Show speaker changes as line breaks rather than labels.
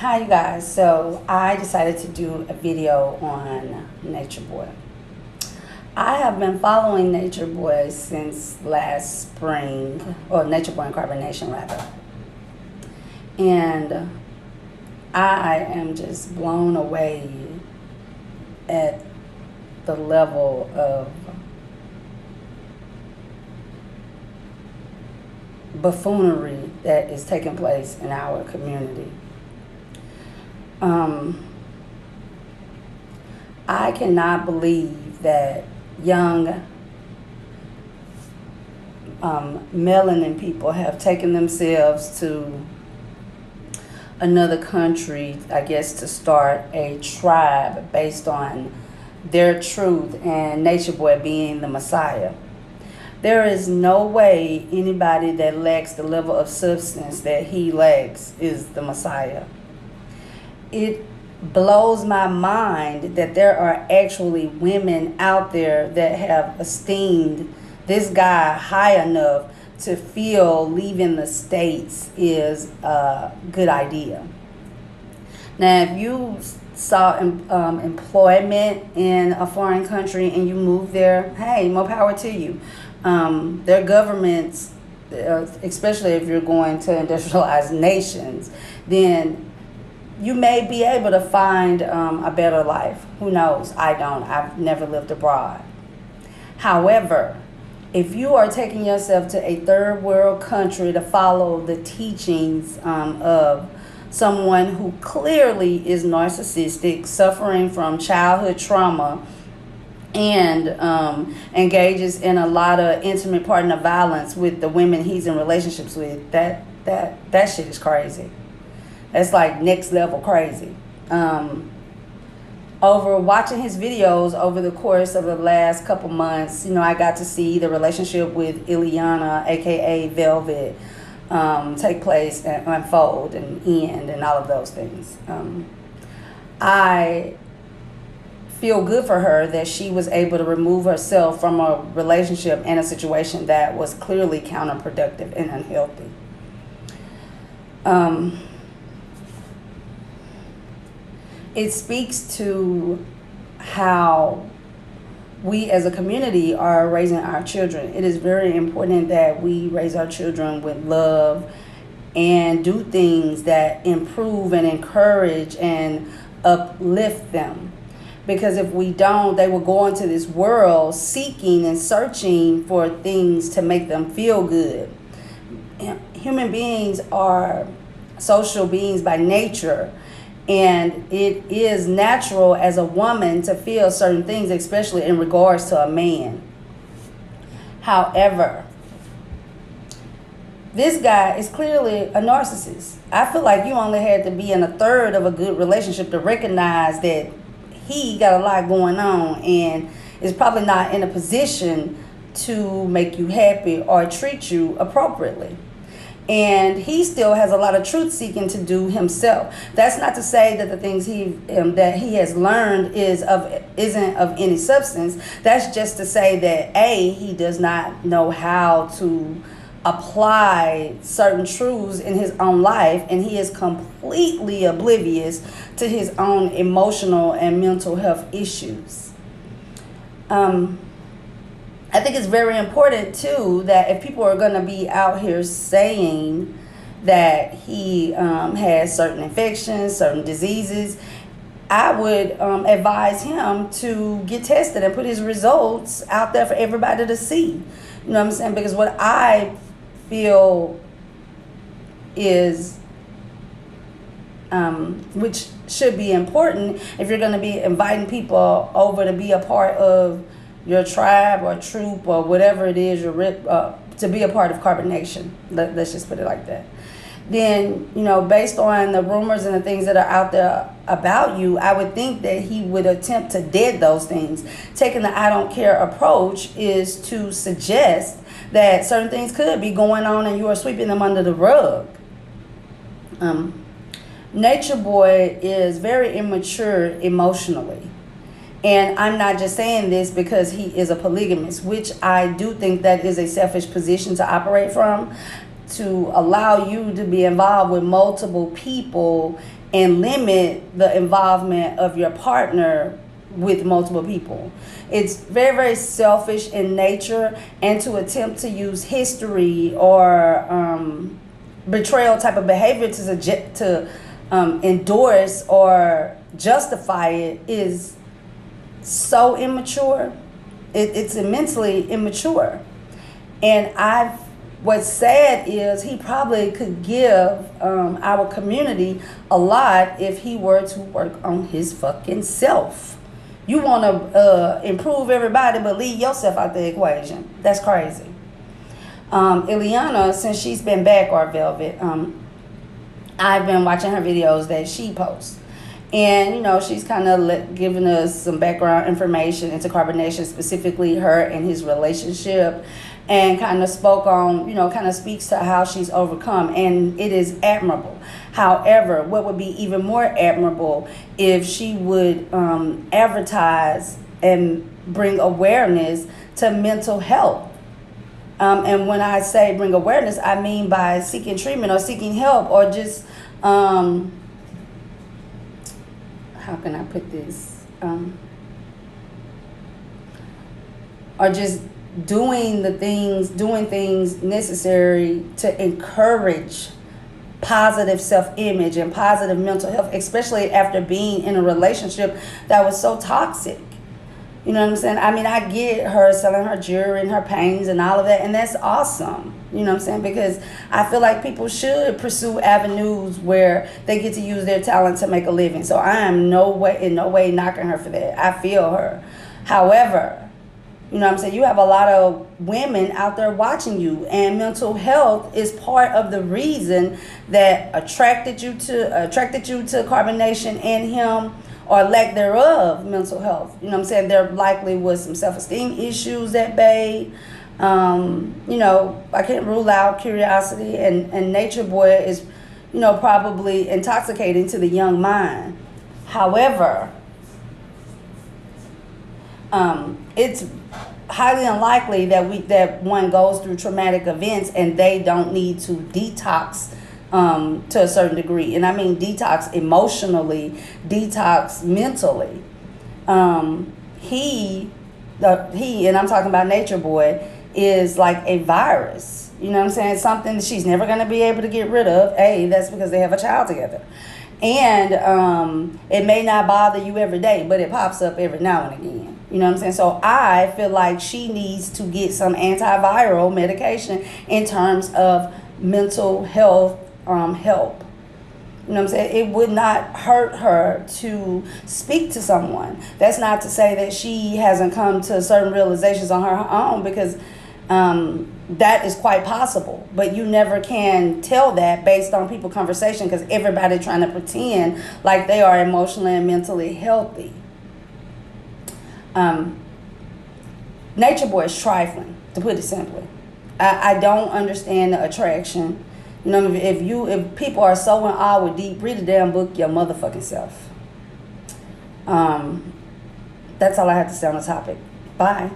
Hi you guys. So I decided to do a video on Nature Boy. I have been following Nature Boy since last spring, or Nature Boy and Carbonation rather. And I am just blown away at the level of buffoonery that is taking place in our community. I cannot believe that young melanin people have taken themselves to another country, I guess, to start a tribe based on their truth and Nature Boy being the Messiah. There is no way anybody that lacks the level of substance that he lacks is the Messiah. It blows my mind that there are actually women out there that have esteemed this guy high enough to feel leaving the States is a good idea. Now, if you saw employment in a foreign country and you moved there, hey, more power to you. Their governments, especially if you're going to industrialized nations, then you may be able to find a better life. Who knows? I don't. I've never lived abroad. However, if you are taking yourself to a third world country to follow the teachings of someone who clearly is narcissistic, suffering from childhood trauma, and engages in a lot of intimate partner violence with the women he's in relationships with, that shit is crazy. That's like next level crazy. Over watching his videos over the course of the last couple months, I got to see the relationship with Ileana, aka Velvet, take place and unfold and end and all of those things. I feel good for her that she was able to remove herself from a relationship and a situation that was clearly counterproductive and unhealthy. It speaks to how we as a community are raising our children. It is very important that we raise our children with love and do things that improve and encourage and uplift them. Because if we don't, they will go into this world seeking and searching for things to make them feel good. Human beings are social beings by nature. And it is natural as a woman to feel certain things, especially in regards to a man. However, this guy is clearly a narcissist. I feel like you only had to be in a third of a good relationship to recognize that he got a lot going on and is probably not in a position to make you happy or treat you appropriately. And he still has a lot of truth seeking to do himself. That's not to say that the things that he has learned isn't of any substance. That's just to say that he does not know how to apply certain truths in his own life, and he is completely oblivious to his own emotional and mental health issues. I think it's very important, too, that if people are going to be out here saying that he has certain infections, certain diseases, I would advise him to get tested and put his results out there for everybody to see. You know what I'm saying? Because what I feel is, which should be important, if you're going to be inviting people over to be a part of your tribe or troop or whatever it is, to be a part of carbonation. Let's just put it like that. Then, based on the rumors and the things that are out there about you, I would think that he would attempt to dead those things. Taking the I don't care approach is to suggest that certain things could be going on and you are sweeping them under the rug. Nature Boy is very immature emotionally. And I'm not just saying this because he is a polygamist, which I do think that is a selfish position to operate from, to allow you to be involved with multiple people and limit the involvement of your partner with multiple people. It's very, very selfish in nature, and to attempt to use history or betrayal type of behavior to endorse or justify it is so immature. It's immensely immature. And what's sad is he probably could give our community a lot if he were to work on his fucking self. You want to improve everybody, but leave yourself out the equation. That's crazy. Ileana, since she's been back, or Velvet, I've been watching her videos that she posts. And, she's kind of giving us some background information into Carbonation, specifically her and his relationship, and kind of spoke on, kind of speaks to how she's overcome. And it is admirable. However, what would be even more admirable if she would advertise and bring awareness to mental health. And when I say bring awareness, I mean by seeking treatment or seeking help, or just, how can I put this? Or just doing things necessary to encourage positive self-image and positive mental health, especially after being in a relationship that was so toxic. You know what I'm saying? I mean, I get her selling her jewelry and her paintings and all of that, and that's awesome. You know what I'm saying? Because I feel like people should pursue avenues where they get to use their talent to make a living. So I am in no way knocking her for that. I feel her. However, you know what I'm saying, you have a lot of women out there watching you, and mental health is part of the reason that attracted you to Carbonation and him, or lack thereof, mental health. You know what I'm saying? There likely was some self-esteem issues at bay. I can't rule out curiosity, and Nature Boy is, probably intoxicating to the young mind. However, it's highly unlikely that one goes through traumatic events and they don't need to detox to a certain degree. And I mean detox emotionally, detox mentally. He, and I'm talking about Nature Boy, is like a virus. You know what I'm saying? Something that she's never going to be able to get rid of. That's because they have a child together. And it may not bother you every day, but it pops up every now and again. You know what I'm saying? So I feel like she needs to get some antiviral medication in terms of mental health help. You know what I'm saying? It would not hurt her to speak to someone. That's not to say that she hasn't come to certain realizations on her own, because that is quite possible. But you never can tell that based on people's conversation, because everybody trying to pretend like they are emotionally and mentally healthy. Nature Boy is trifling, to put it simply. I don't understand the attraction. If people are so in awe with deep, read the damn book your motherfucking self. That's all I have to say on the topic. Bye.